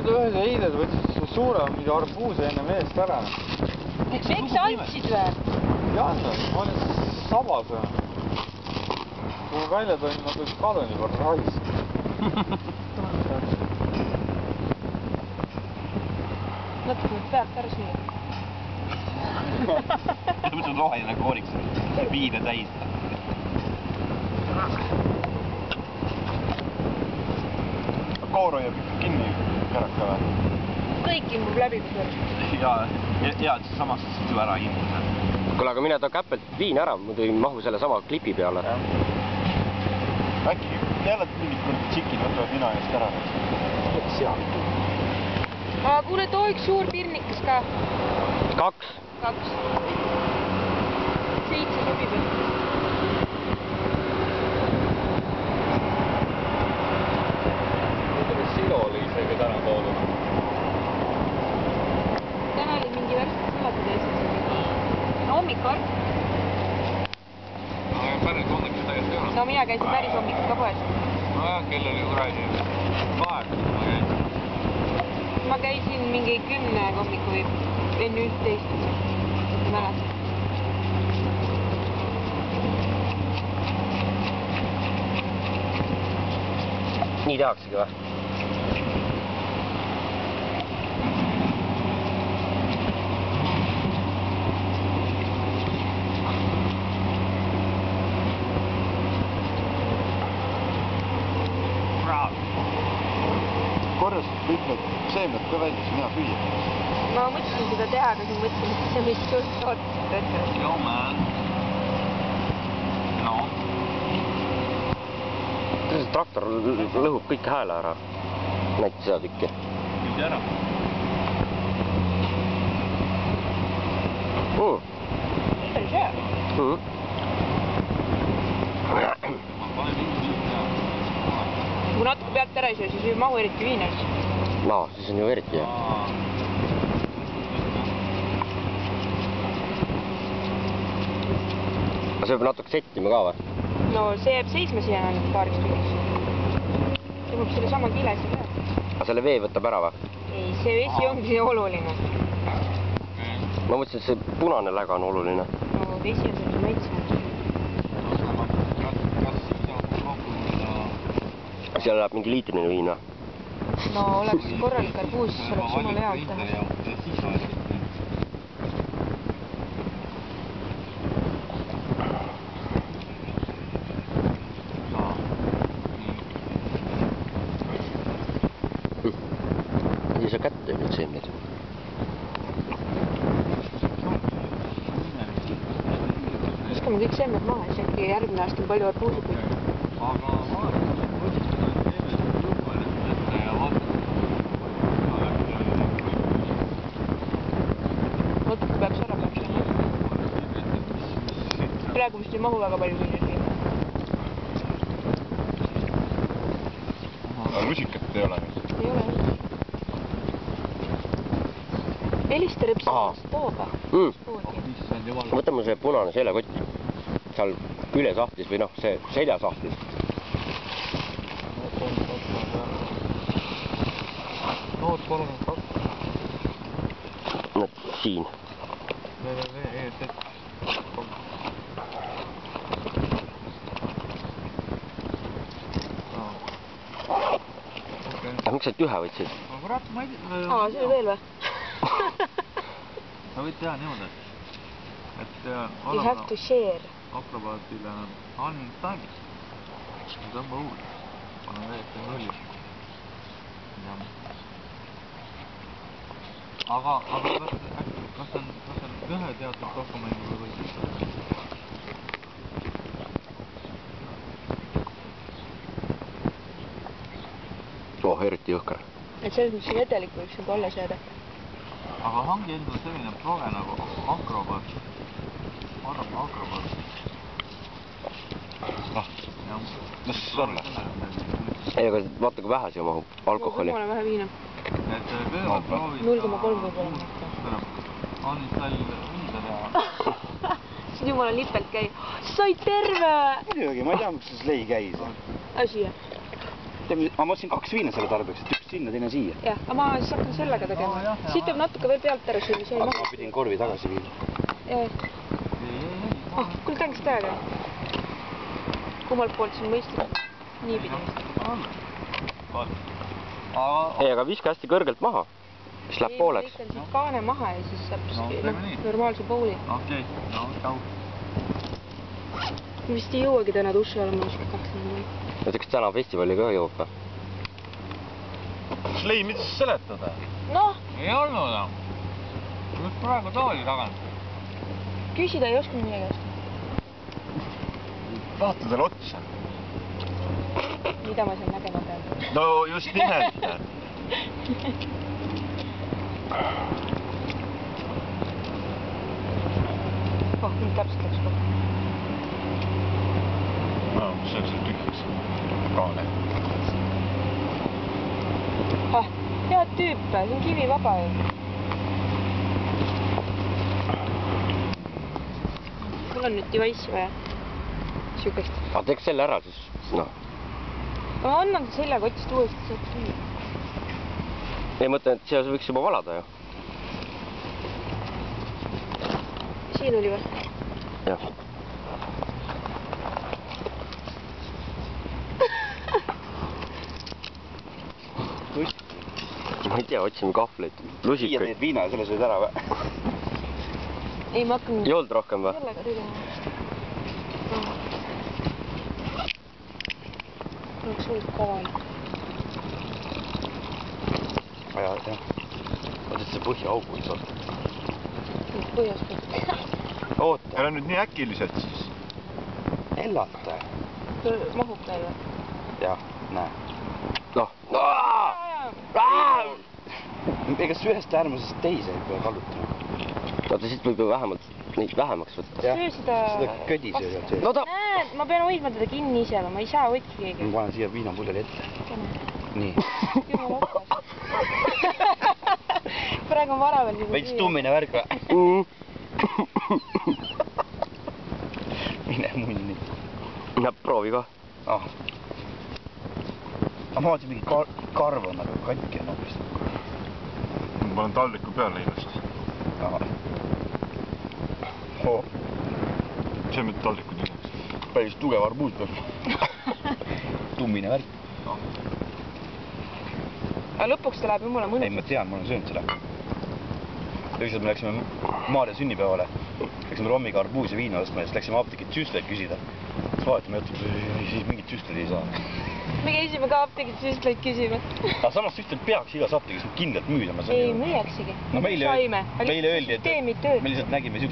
Nad ühes eiles võtsid suurema mingi arbuuse ennem eest ära. Miks sa andsid või? Ei andnud, ma olin sabas. Kui välja toin, ma tulin kadun juba rais. Natuke pead päris nii. Tõus on roheline kooriks, viine täis. Koor hoiab kinni käraka või? Kõik imbub läbi kusjuures. Ja samast ju ära imbub. Kuule, aga mine too käppelt viin ära, muidu ei mahu selle sama klipi peale. Äkki jälle mingid tšikid võtavad mina eest ära. Aga kuule, too üks suur pirnikas ka. 2. 7 sobib. Silo oli isegi täna toodud. Täna oli mingi värsked silad teised. No hommikul. Aga päris hommikul täiesti ei ole. No mina käisin päris hommikul ka poes. Nojah, kell oli kuradi 8 ma käisin. Ma käisin mingi 10 hommikul või enne 11. Ei mäleta. Nii tehaksegi või? Korjas kõik need seemned ka välja, see on hea süüa. Ma mõtlesin seda teha, aga siis mõtlesin, et see on vist suurt tootust ette. Yo man. No. See traktor lõhub kõik hääle ära. Näiti seda tükki. Nüüd ära. Päris hea. Kui natuke pealt ära ei söö, siis ei mahu eriti viina. No, siis on ju eriti hea. Aga see peab natuke settima ka või? No see jääb seisma siia ainult paariks tükiks. See peab selle sama kilesi peal. Aga selle vee võtab ära või? Ei, see vesi ongi oluline. Ma mõtlesin, et see punane läga on oluline. No vesi on selline maitse. Seal läheb mingi liitrine viin või? No oleks korralik arbuus, siis oleks jumala hea teha. Ei saa kätte nüüd seemned. Viskame kõik seemned maha, siis äkki järgmine aasta on palju arbuusid või? Natuke peaks ära praegu vist ei mahu väga palju viinid. Aga rusikat ei ole? Ei ole. Heliste ripsamast tooga. Võtame see punane seljakott. Seal ülesahtlis või noh, see seljasahtlis. Nood 32. No siin. Miks sa ühe võtsid? Kurat, ma ei tea. Aa, see oli veel või? Sa võid teha niimoodi, et You have to share. akrobaatile on taagis. Tõmba uud. Pane veeta nullis. Aga kas on ühe teatud dokumendiga või? Oh, eriti jõhker. Et selles mõttes see vedelik võiks nagu alles jääda. Aga hangi endal selline proge nagu akrobaat. Arva akrobaat. Las olla. Ei, aga vaata kui vähe siia mahub alkoholi. Jumala vähe viina. Et kõigepealt proovid 0,3 võib-olla. On tal viisa teha. Siin jumala lipelt käi. Sai terve! Muidugi, ma ei tea, miks see slei käis. Asi jah. Ma mõtlesin 2 viina selle tarbeks, et üks sinna, teine siia. jah, aga ma siis hakkan sellega tegema. Siit peab natuke veel pealt ära süüa, see ei Aga maha. ma pidin korvi tagasi viima. Kuule, tänks täiega. Kummalt poolt siin mõistlik. Nii pidi vist. Ei, aga viska hästi kõrgelt maha. Siis läheb pooleks. Ma lõikan siit kaane maha ja siis saab normaalse pooli. Okei, no tšau. Ma vist ei jõuagi täna duši alla, ma oskab 2 minutit. Näiteks täna festivali ka jõuab või? Slei, mida sa seletada? Noh, Ei olnud enam. Just praegu tooli tagant. küsida ei oska midagi oska. Vaata talle otsa. Mida ma seal nägema pean? No just nimelt. Nüüd täpselt läks kokku. No, see on seal tühjaks. Kaane. Head tüüp, see on kivivaba ju. Mul on nüüd device'i vaja. Siukest. Aga teeks selle ära siis, noh. Ma annan seljakotist uuesti sealt süüa. Ei mõtle, et see võiks juba valada ju. Siin oli või? Jah. Ma ei tea, otsime kahvleid. Siia Lusikaid. teed viina ja selle sööd ära või? Ei, ma hakkan... Ei olnud rohkem või? Sellega tegema. Oleks olnud kaval. Jah. Oot, et see põhjaaugu võiks olla. Põhjas peab. Oota. Ära nüüd nii äkiliselt siis. Ellata. Mahub veel või? Jah, näe. Noh. Ega ühest äärmusest teise ei pea kallutama. Oota, siit võib ju vähemalt neid vähemaks võtta. Söö seda... Seda ködise sealt sees. No ta... Näed, ma pean hoidma teda kinni ise, aga ma ei saa hoidki keegi. Ma panen siia viinapuljali ette. Nii. Jumala okas. Praegu on vara veel. Veits tummine värk või? Mine munni. Näeb, proovi ka. Ah. Ma vaatasin mingi karv on nagu katki on hoopis. Ma panen taldriku peale ilusti. See on taldriku tühjaks. Päris tugev arbuus peab. Tummine värk. Aga lõpuks ta läheb ju mulle Ei, mõnus. ma tean, ma olen söönud seda. Ükskord me läksime Maarja sünnipäevale. Läksime Rommiga arbuus ja viina ostma ja siis läksime apteegid süstleid küsida. Siis vaatame, et siis mingit süstleid ei saa. Me käisime ka apteegid süstleid küsima. Aga samas süstleid peaks igas apteegis kindlalt müüdama. Ei müüaksegi. No meile Saime. öeldi, et me lihtsalt nägime